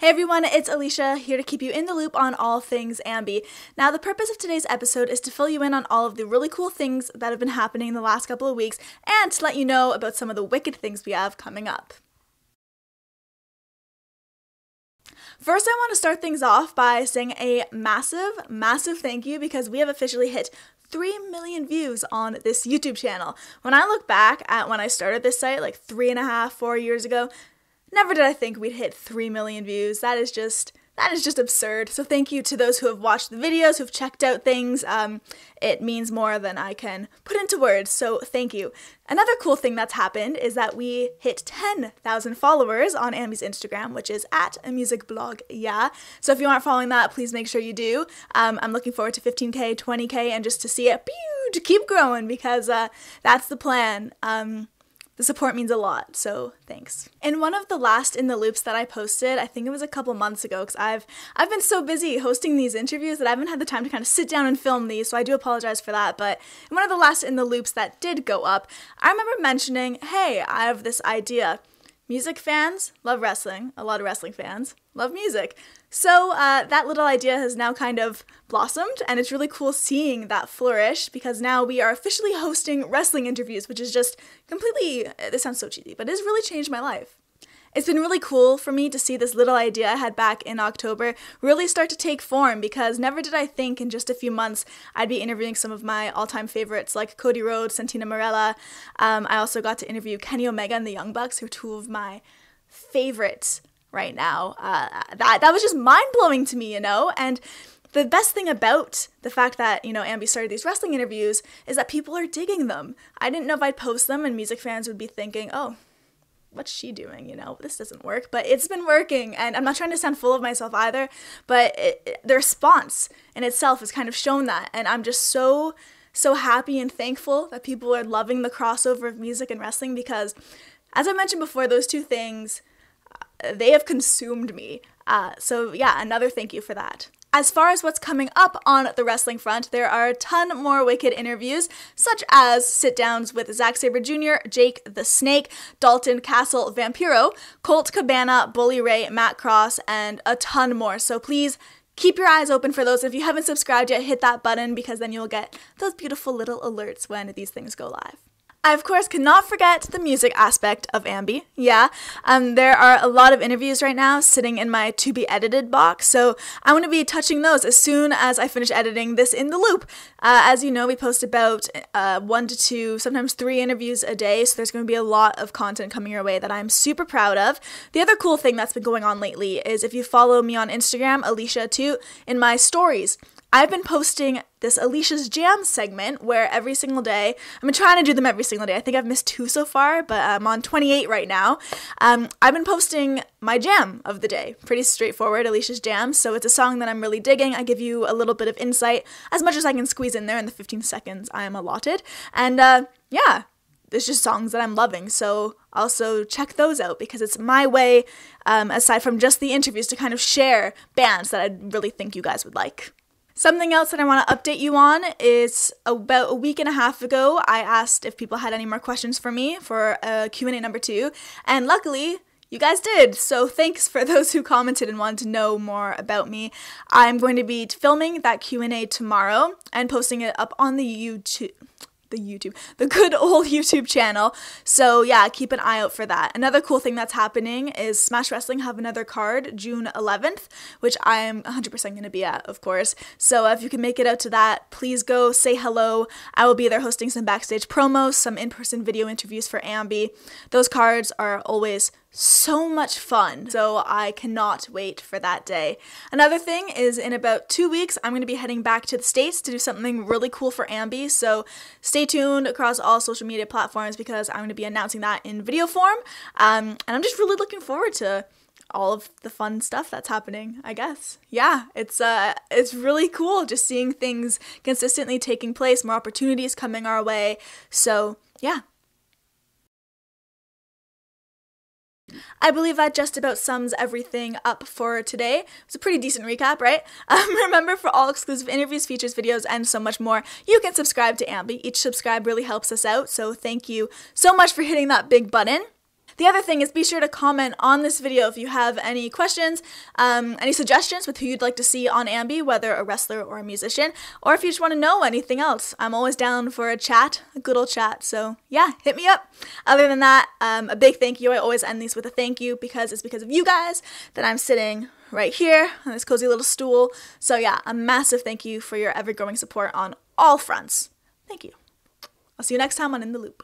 Hey everyone, it's Alicia, here to keep you in the loop on all things AMBY. Now, the purpose of today's episode is to fill you in on all of the really cool things that have been happening in the last couple of weeks, and to let you know about some of the wicked things we have coming up. First, I want to start things off by saying a massive thank you because we have officially hit 3 million views on this YouTube channel. When I look back at when I started this site, like 4 years ago, never did I think we'd hit 3 million views. That is just absurd. So thank you to those who have watched the videos, who've checked out things. It means more than I can put into words, so thank you. Another cool thing that's happened is that we hit 10,000 followers on AMBY's Instagram, which is at a music blog, yeah. So if you aren't following that, please make sure you do. I'm looking forward to 15K, 20K, and just to see it to keep growing because that's the plan. The support means a lot, so thanks. In one of the last In the Loops that I posted, I think it was a couple months ago, because I've been so busy hosting these interviews that I haven't had the time to kind of sit down and film these, so I do apologize for that, but in one of the last In the Loops that did go up, I remember mentioning, hey, I have this idea. Music fans love wrestling. A lot of wrestling fans love music. So that little idea has now kind of blossomed, and it's really cool seeing that flourish because now we are officially hosting wrestling interviews, which is just completely, this sounds so cheesy, but it has really changed my life. It's been really cool for me to see this little idea I had back in October really start to take form because never did I think in just a few months I'd be interviewing some of my all-time favorites like Cody Rhodes, Santina Marella. I also got to interview Kenny Omega and the Young Bucks, who are two of my favorites right now. That was just mind-blowing to me, you know? And the best thing about the fact that, AMBY started these wrestling interviews is that people are digging them. I didn't know if I'd post them and music fans would be thinking, oh, what's she doing? This doesn't work, but it's been working. And I'm not trying to sound full of myself either, but the response in itself has kind of shown that. And I'm just so happy and thankful that people are loving the crossover of music and wrestling because, as I mentioned before, those two things, they have consumed me. So yeah, another thank you for that. As far as what's coming up on the wrestling front, there are a ton more wicked interviews, such as sit-downs with Zack Sabre Jr., Jake the Snake, Dalton Castle Vampiro, Colt Cabana, Bully Ray, Matt Cross, and a ton more. So please keep your eyes open for those. If you haven't subscribed yet, hit that button because then you'll get those beautiful little alerts when these things go live. I, of course, cannot forget the music aspect of AMBY. Yeah, there are a lot of interviews right now sitting in my to-be-edited box, so I'm going to be touching those as soon as I finish editing this In the Loop. As you know, we post about 1 to 2, sometimes 3 interviews a day, so there's going to be a lot of content coming your way that I'm super proud of. The other cool thing that's been going on lately is if you follow me on Instagram, Alicia too, in my stories, I've been posting this Alicia's Jam segment where every single day, I've been trying to do them every single day. I think I've missed 2 so far, but I'm on 28 right now. I've been posting my jam of the day. Pretty straightforward, Alicia's Jam. So it's a song that I'm really digging. I give you a little bit of insight, as much as I can squeeze in there in the 15 seconds I am allotted. And yeah, it's just songs that I'm loving. So also check those out because it's my way, aside from just the interviews, to kind of share bands that I really think you guys would like. Something else that I want to update you on is about a week and a half ago, I asked if people had any more questions for me for Q&A number 2, and luckily, you guys did. So thanks for those who commented and wanted to know more about me. I'm going to be filming that Q&A tomorrow and posting it up on the good old YouTube channel. So yeah, keep an eye out for that. Another cool thing that's happening is Smash Wrestling have another card June 11th, which I am 100% going to be at, of course. So if you can make it out to that, please go say hello. I will be there hosting some backstage promos, some in-person video interviews for AMBY. Those cards are always so much fun, so I cannot wait for that day. Another thing is in about 2 weeks, I'm going to be heading back to the States to do something really cool for AMBY, so stay tuned across all social media platforms because I'm going to be announcing that in video form, and I'm just really looking forward to all of the fun stuff that's happening, I guess. Yeah, it's really cool just seeing things consistently taking place, more opportunities coming our way, so yeah. I believe that just about sums everything up for today. It was a pretty decent recap, right? Remember, for all exclusive interviews, features, videos, and so much more, you can subscribe to AMBY. Each subscribe really helps us out, so thank you so much for hitting that big button. The other thing is be sure to comment on this video if you have any questions, any suggestions with who you'd like to see on AMBY, whether a wrestler or a musician, or if you just want to know anything else. I'm always down for a chat, a good old chat, so yeah, hit me up. Other than that, a big thank you. I always end these with a thank you because it's because of you guys that I'm sitting right here on this cozy little stool. So yeah, a massive thank you for your ever-growing support on all fronts. Thank you. I'll see you next time on In the Loop.